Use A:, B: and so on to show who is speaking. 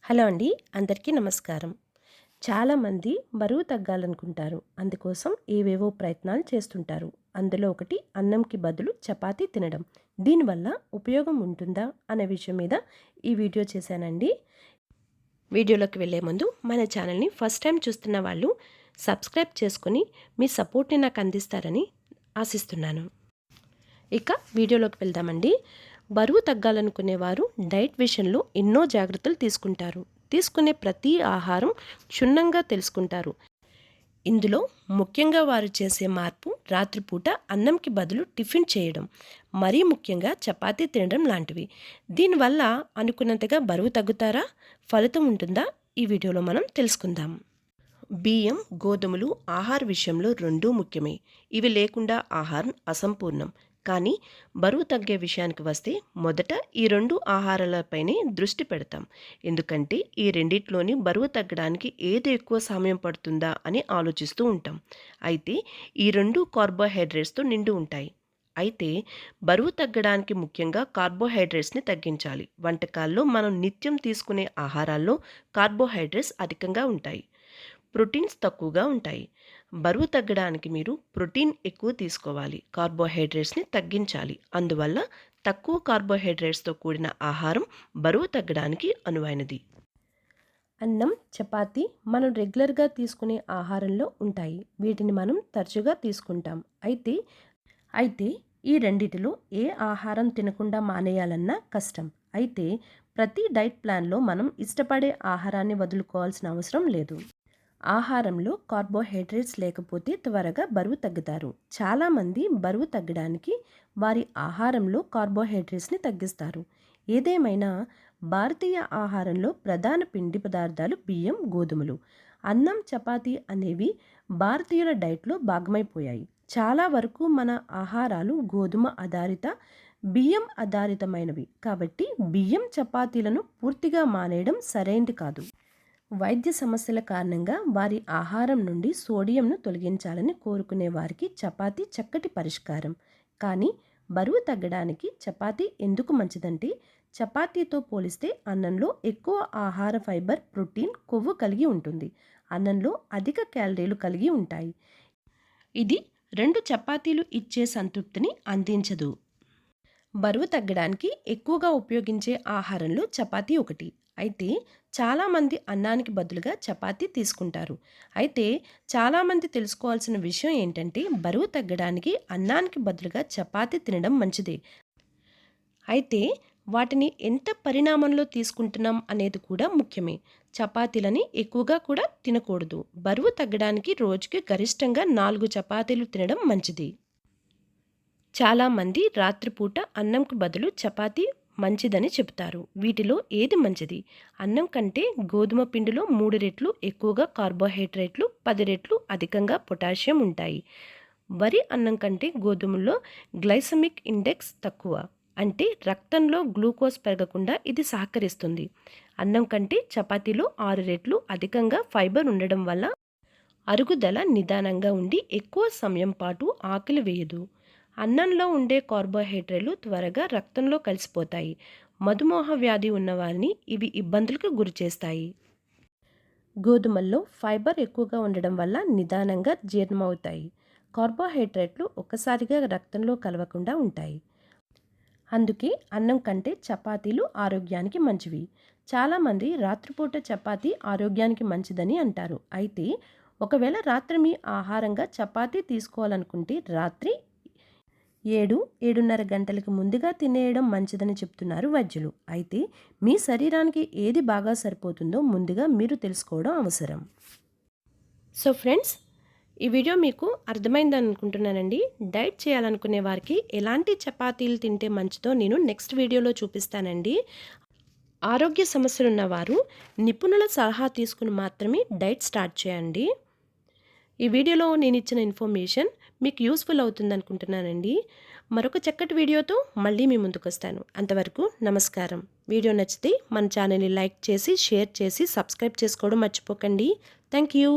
A: Hello అండి, అందరికీ నమస్కారం. చాలామంది బరువు తగ్గాలనుకుంటారు. అందుకోసం ఏవేవో ప్రయత్నాలు చేస్తుంటారు. అందులో ఒకటి అన్నంకి బదులు చపాతీ తినడం. దీనివల్ల ఉపయోగం ఉంటుందా అనే విషయం మీద ఈ వీడియో చేశానండి. వీడియోలోకి వెళ్ళే ముందు మన ఛానల్ని ఫస్ట్ టైం చూస్తున్న వాళ్ళు సబ్స్క్రైబ్ చేసుకొని మీ సపోర్ట్ని నాకు అందిస్తారని ఆశిస్తున్నాను. ఇక వీడియోలోకి వెళ్దామండి. బరువు తగ్గాలనుకునేవారు డైట్ విషయంలో ఎన్నో జాగ్రత్తలు తీసుకుంటారు. తీసుకునే ప్రతి ఆహారం క్షుణ్ణంగా తెలుసుకుంటారు. ఇందులో ముఖ్యంగా వారు చేసే మార్పు రాత్రిపూట అన్నంకి బదులు టిఫిన్ చేయడం, మరీ ముఖ్యంగా చపాతీ తినడం లాంటివి. దీనివల్ల అనుకున్నంతగా బరువు తగ్గుతారా, ఫలితం ఉంటుందా, ఈ వీడియోలో మనం తెలుసుకుందాం. బియ్యం, గోధుమలు ఆహార విషయంలో రెండూ ముఖ్యమే. ఇవి లేకుండా ఆహారం అసంపూర్ణం. కానీ బరువు తగ్గే విషయానికి వస్తే మొదట ఈ రెండు ఆహారాలపైనే దృష్టి పెడతాం. ఎందుకంటే ఈ రెండిట్లోని బరువు తగ్గడానికి ఏది ఎక్కువ సమయం పడుతుందా అని ఆలోచిస్తూ ఉంటాం. అయితే ఈ రెండు కార్బోహైడ్రేట్స్తో నిండి ఉంటాయి. అయితే బరువు తగ్గడానికి ముఖ్యంగా కార్బోహైడ్రేట్స్ని తగ్గించాలి. వంటకాల్లో మనం నిత్యం తీసుకునే ఆహారాల్లో కార్బోహైడ్రేట్స్ అధికంగా ఉంటాయి, ప్రోటీన్స్ తక్కువగా ఉంటాయి. బరువు తగ్గడానికి మీరు ప్రోటీన్ ఎక్కువ తీసుకోవాలి, కార్బోహైడ్రేట్స్ని తగ్గించాలి. అందువల్ల తక్కువ కార్బోహైడ్రేట్స్తో కూడిన ఆహారం బరువు తగ్గడానికి అనువైనది. అన్నం, చపాతీ మనం రెగ్యులర్గా తీసుకునే ఆహారంలో ఉంటాయి. వీటిని మనం తరచుగా తీసుకుంటాం. అయితే ఈ రెండిటిలో ఏ ఆహారం తినకుండా మానేయాలన్నా కష్టం. అయితే ప్రతి డైట్ ప్లాన్లో మనం ఇష్టపడే ఆహారాన్ని వదులుకోవాల్సిన అవసరం లేదు. ఆహారంలో కార్బోహైడ్రేట్స్ లేకపోతే త్వరగా బరువు తగ్గుతారు. చాలామంది బరువు తగ్గడానికి వారి ఆహారంలో కార్బోహైడ్రేట్స్ని తగ్గిస్తారు. ఏదేమైనా భారతీయ ఆహారంలో ప్రధాన పిండి పదార్థాలు బియ్యం, గోధుమలు. అన్నం, చపాతీ అనేవి భారతీయుల డైట్లో భాగమైపోయాయి. చాలా వరకు మన ఆహారాలు గోధుమ ఆధారిత, బియ్యం ఆధారితమైనవి. కాబట్టి బియ్యం, చపాతీలను పూర్తిగా మానేయడం సరైనది కాదు. వైద్య సమస్యల కారణంగా వారి ఆహారం నుండి సోడియంను తొలగించాలని కోరుకునే వారికి చపాతీ చక్కటి పరిష్కారం. కానీ బరువు తగ్గడానికి చపాతీ ఎందుకు మంచిదంటే, చపాతీతో పోలిస్తే అన్నంలో ఎక్కువ ఆహార ఫైబర్, ప్రోటీన్, కొవ్వు కలిగి ఉంటుంది. అన్నంలో అధిక క్యాలరీలు కలిగి ఉంటాయి. ఇది రెండు చపాతీలు ఇచ్చే సంతృప్తిని అందించదు. బరువు తగ్గడానికి ఎక్కువగా ఉపయోగించే ఆహారంలో చపాతీ ఒకటి. అయితే చాలామంది అన్నానికి బదులుగా చపాతీ తీసుకుంటారు. అయితే చాలామంది తెలుసుకోవాల్సిన విషయం ఏంటంటే, బరువు తగ్గడానికి అన్నానికి బదులుగా చపాతీ తినడం మంచిదే. అయితే వాటిని ఎంత పరిణామంలో తీసుకుంటున్నాం అనేది కూడా ముఖ్యమే. చపాతీలని ఎక్కువగా కూడా తినకూడదు. బరువు తగ్గడానికి రోజుకి గరిష్టంగా 4 చపాతీలు తినడం మంచిది. చాలామంది రాత్రిపూట అన్నంకు బదులు చపాతీ మంచిదని చెబుతారు. వీటిలో ఏది మంచిది? అన్నం కంటే గోధుమ పిండిలో 3 రెట్లు ఎక్కువగా కార్బోహైడ్రేట్లు, 10 రెట్లు అధికంగా పొటాషియం ఉంటాయి. వరి అన్నం కంటే గోధుమల్లో గ్లైసెమిక్ ఇండెక్స్ తక్కువ, అంటే రక్తంలో గ్లూకోజ్ పెరగకుండా ఇది సహకరిస్తుంది. అన్నం కంటే చపాతీలో 6 రెట్లు అధికంగా ఫైబర్ ఉండడం వల్ల అరుగుదల నిదానంగా ఉండి ఎక్కువ సమయం పాటు ఆకలి వేయదు. అన్నంలో ఉండే కార్బోహైడ్రేట్లు త్వరగా రక్తంలో కలిసిపోతాయి. మధుమేహ వ్యాధి ఉన్నవారిని ఇవి ఇబ్బందులకు గురిచేస్తాయి. గోధుమల్లో ఫైబర్ ఎక్కువగా ఉండడం వల్ల నిదానంగా జీర్ణమవుతాయి. కార్బోహైడ్రేట్లు ఒక్కసారిగా రక్తంలో కలవకుండా ఉంటాయి. అందుకే అన్నం కంటే చపాతీలు ఆరోగ్యానికి మంచివి. చాలామంది రాత్రిపూట చపాతీ ఆరోగ్యానికి మంచిదని అంటారు. అయితే ఒకవేళ రాత్రి మీ ఆహారంగా చపాతీ తీసుకోవాలనుకుంటే రాత్రి 7-7:30 గంటలకు ముందుగా తినేయడం మంచిదని చెప్తున్నారు వైద్యులు. అయితే మీ శరీరానికి ఏది బాగా సరిపోతుందో ముందుగా మీరు తెలుసుకోవడం అవసరం. సో ఫ్రెండ్స్, ఈ వీడియో మీకు అర్థమైందని అనుకుంటున్నానండి. డైట్ చేయాలనుకునే వారికి ఎలాంటి చపాతీలు తింటే మంచిదో నేను నెక్స్ట్ వీడియోలో చూపిస్తానండి. ఆరోగ్య సమస్యలు ఉన్నవారు నిపుణుల సలహా తీసుకుని మాత్రమే డైట్ స్టార్ట్ చేయండి. ఈ వీడియోలో నేను ఇచ్చిన ఇన్ఫర్మేషన్ మీకు యూస్ఫుల్ అవుతుంది అనుకుంటున్నానండి. మరొక చక్కటి వీడియోతో మళ్ళీ మీ ముందుకు వస్తాను. అంతవరకు నమస్కారం. వీడియో నచ్చితే మన ఛానల్ని లైక్ చేసి, షేర్ చేసి, సబ్స్క్రైబ్ చేసుకోవడం మర్చిపోకండి. Thank you.